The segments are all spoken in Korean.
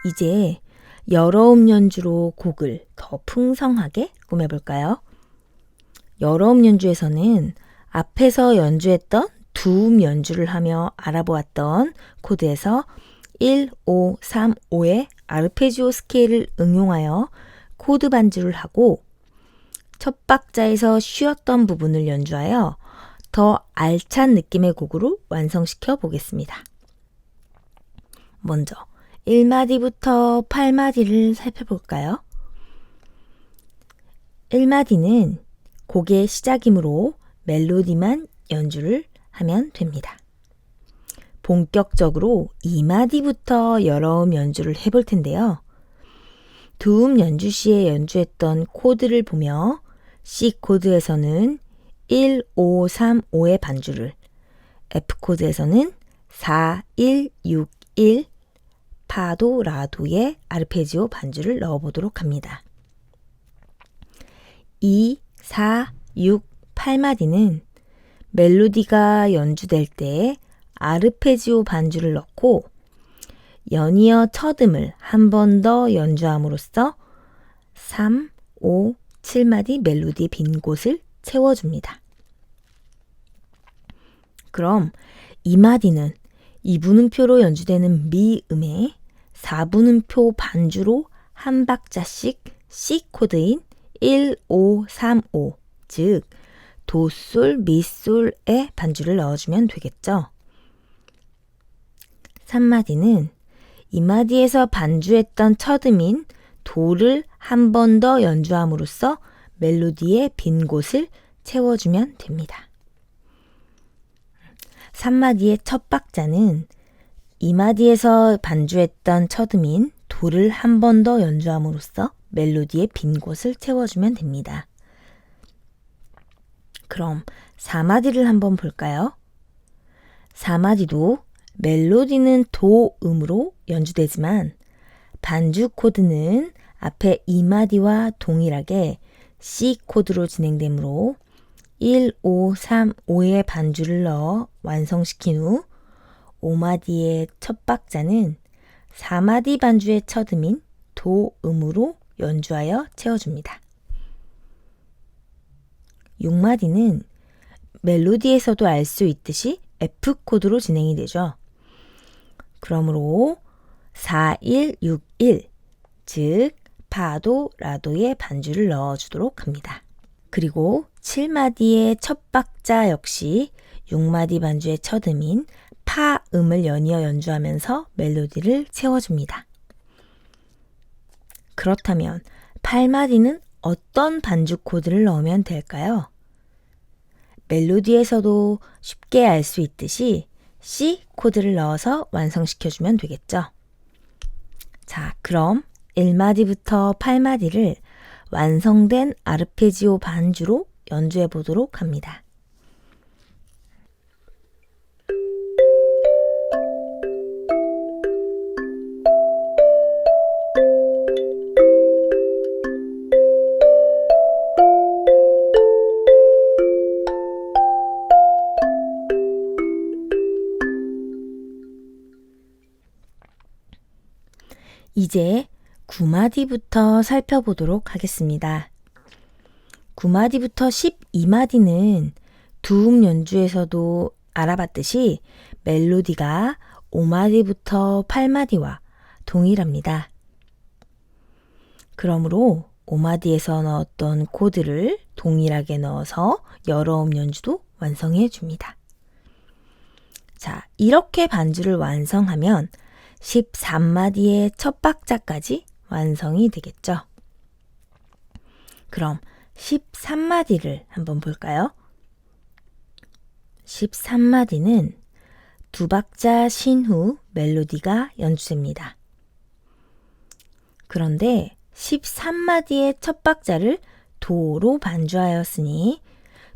이제 여러 음 연주로 곡을 더 풍성하게 꾸며볼까요? 여러 음 연주에서는 앞에서 연주했던 두음 연주를 하며 알아보았던 코드에서 1, 5, 3, 5의 아르페지오 스케일을 응용하여 코드 반주를 하고 첫 박자에서 쉬었던 부분을 연주하여 더 알찬 느낌의 곡으로 완성시켜 보겠습니다. 먼저 1마디부터 8마디를 살펴볼까요? 1마디는 곡의 시작이므로 멜로디만 연주를 하면 됩니다. 본격적으로 2마디부터 여러 음 연주를 해볼 텐데요. 두음 연주 시에 연주했던 코드를 보며 C 코드에서는 1, 5, 3, 5의 반주를, F 코드에서는 4, 1, 6, 1, 파도, 라도의 아르페지오 반주를 넣어보도록 합니다. 2, 4, 6, 8마디는 멜로디가 연주될 때 아르페지오 반주를 넣고 연이어 첫음을 한 번 더 연주함으로써 3, 5, 7마디 멜로디의 빈 곳을 채워줍니다. 그럼 2마디는 2분음표로 연주되는 미음에 4분음표 반주로 한 박자씩 C 코드인 1, 5, 3, 5, 즉 도, 솔, 미, 솔의 반주를 넣어주면 되겠죠. 3마디는 2마디에서 반주했던 첫음인 도를 한 번 더 연주함으로써 멜로디의 빈 곳을 채워주면 됩니다. 3마디의 첫 박자는 2마디에서 반주했던 첫음인 도를 한 번 더 연주함으로써 멜로디의 빈 곳을 채워주면 됩니다. 그럼 4마디를 한번 볼까요? 4마디도 멜로디는 도음으로 연주되지만 반주 코드는 앞에 2마디와 동일하게 C 코드로 진행되므로 1, 5, 3, 5의 반주를 넣어 완성시킨 후 5마디의 첫 박자는 4마디 반주의 첫음인 도음으로 연주하여 채워줍니다. 6마디는 멜로디에서도 알 수 있듯이 F 코드로 진행이 되죠. 그러므로 4, 1, 6, 1, 즉 파도, 라도의 반주를 넣어주도록 합니다. 그리고 7마디의 첫 박자 역시 6마디 반주의 첫음인 파음을 연이어 연주하면서 멜로디를 채워줍니다. 그렇다면 8마디는 어떤 반주 코드를 넣으면 될까요? 멜로디에서도 쉽게 알 수 있듯이 C 코드를 넣어서 완성시켜주면 되겠죠. 자, 그럼 1마디부터 8마디를 완성된 아르페지오 반주로 연주해 보도록 합니다. 이제 9마디부터 살펴보도록 하겠습니다. 9마디부터 12마디는 두음 연주에서도 알아봤듯이 멜로디가 5마디부터 8마디와 동일합니다. 그러므로 5마디에서 넣었던 코드를 동일하게 넣어서 여러 음 연주도 완성해 줍니다. 자, 이렇게 반주를 완성하면 13마디의 첫 박자까지 완성이 되겠죠. 그럼 13마디를 한번 볼까요? 13마디는 두 박자 쉰 후 멜로디가 연주됩니다. 그런데 13마디의 첫 박자를 도로 반주하였으니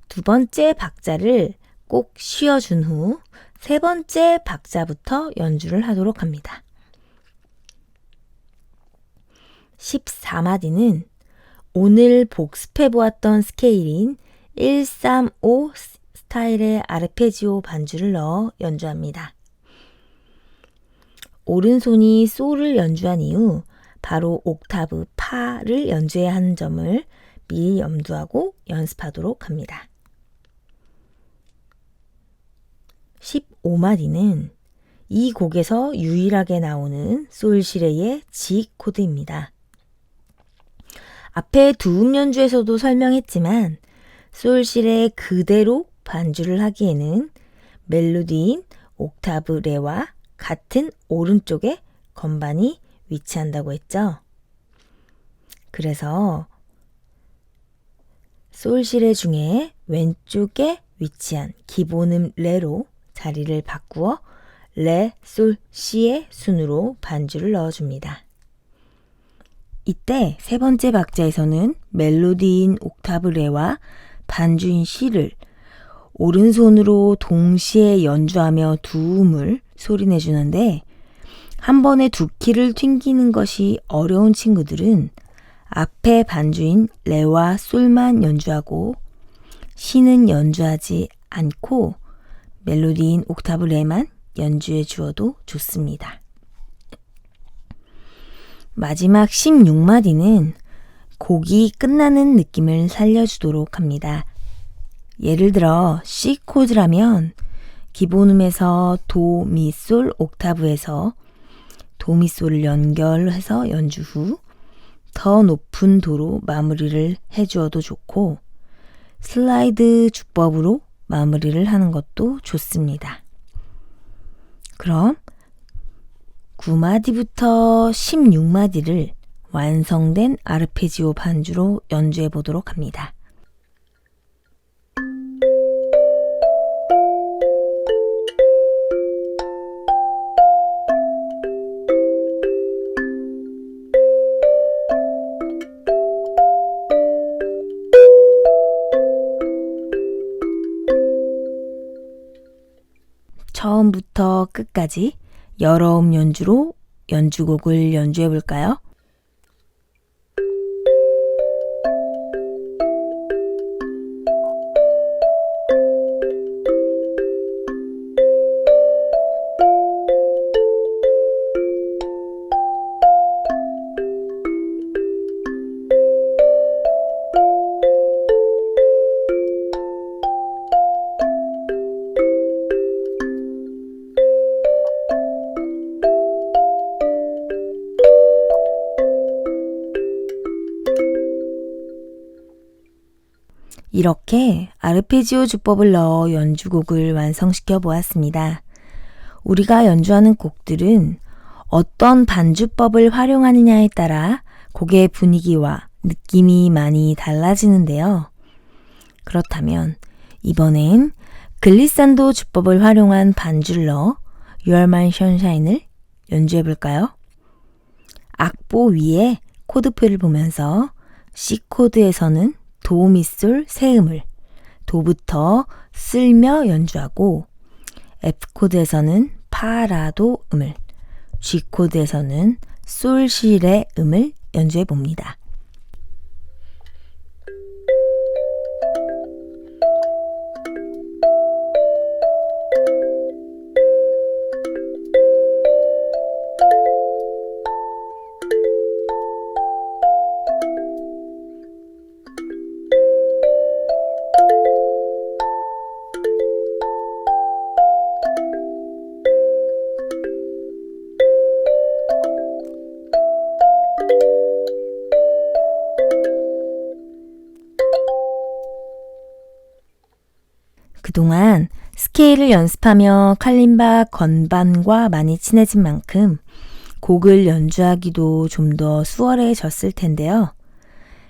두 번째 박자를 꼭 쉬어준 후 세 번째 박자부터 연주를 하도록 합니다. 14마디는 오늘 복습해 보았던 스케일인 135 스타일의 아르페지오 반주를 넣어 연주합니다. 오른손이 솔을 연주한 이후 바로 옥타브 파를 연주해야 하는 점을 미리 염두하고 연습하도록 합니다. 15마디는 이 곡에서 유일하게 나오는 솔시레의 G 코드입니다. 앞에 두음 연주에서도 설명했지만 솔시레 그대로 반주를 하기에는 멜로디인 옥타브 레와 같은 오른쪽에 건반이 위치한다고 했죠. 그래서 솔시레 중에 왼쪽에 위치한 기본음 레로 자리를 바꾸어 레, 솔, 시의 순으로 반주를 넣어줍니다. 이때 세 번째 박자에서는 멜로디인 옥타브 레와 반주인 시를 오른손으로 동시에 연주하며 두음을 소리내주는데 한 번에 두 키를 튕기는 것이 어려운 친구들은 앞에 반주인 레와 솔만 연주하고 시는 연주하지 않고 멜로디인 옥타브 레만 연주해 주어도 좋습니다. 마지막 16마디는 곡이 끝나는 느낌을 살려주도록 합니다. 예를 들어 C 코드라면 기본음에서 도, 미, 솔, 옥타브에서 도, 미, 솔을 연결해서 연주 후 더 높은 도로 마무리를 해주어도 좋고 슬라이드 주법으로 마무리를 하는 것도 좋습니다. 그럼 9마디부터 16마디를 완성된 아르페지오 반주로 연주해 보도록 합니다. 처음부터 끝까지 여러 음 연주로 연주곡을 연주해 볼까요? 이렇게 아르페지오 주법을 넣어 연주곡을 완성시켜 보았습니다. 우리가 연주하는 곡들은 어떤 반주법을 활용하느냐에 따라 곡의 분위기와 느낌이 많이 달라지는데요. 그렇다면 이번엔 글리산도 주법을 활용한 반주를 넣어 You Are My Sunshine을 연주해 볼까요? 악보 위에 코드표를 보면서 C 코드에서는 도, 미, 솔 세 음을 도부터 쓸며 연주하고 F 코드에서는 파, 라, 도 음을 G 코드에서는 솔, 시, 레 음을 연주해 봅니다. 그동안 스케일을 연습하며 칼림바 건반과 많이 친해진 만큼 곡을 연주하기도 좀 더 수월해졌을 텐데요.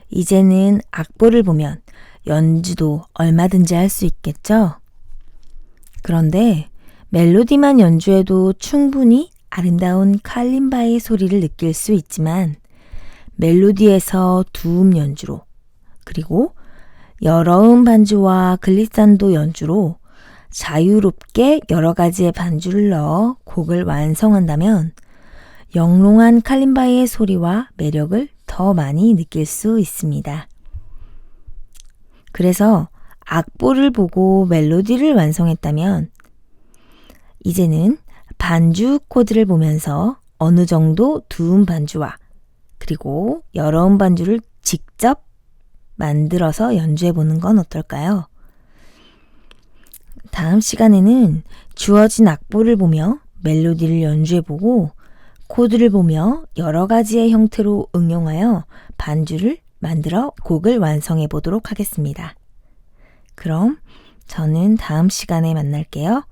이제는 악보를 보면 연주도 얼마든지 할 수 있겠죠? 그런데 멜로디만 연주해도 충분히 아름다운 칼림바의 소리를 느낄 수 있지만 멜로디에서 두음 연주로 그리고 여러 음 반주와 글리산도 연주로 자유롭게 여러 가지의 반주를 넣어 곡을 완성한다면 영롱한 칼림바의 소리와 매력을 더 많이 느낄 수 있습니다. 그래서 악보를 보고 멜로디를 완성했다면 이제는 반주 코드를 보면서 어느 정도 두음 반주와 그리고 여러 음 반주를 직접 만들어서 연주해 보는 건 어떨까요? 다음 시간에는 주어진 악보를 보며 멜로디를 연주해 보고 코드를 보며 여러 가지의 형태로 응용하여 반주를 만들어 곡을 완성해 보도록 하겠습니다. 그럼 저는 다음 시간에 만날게요.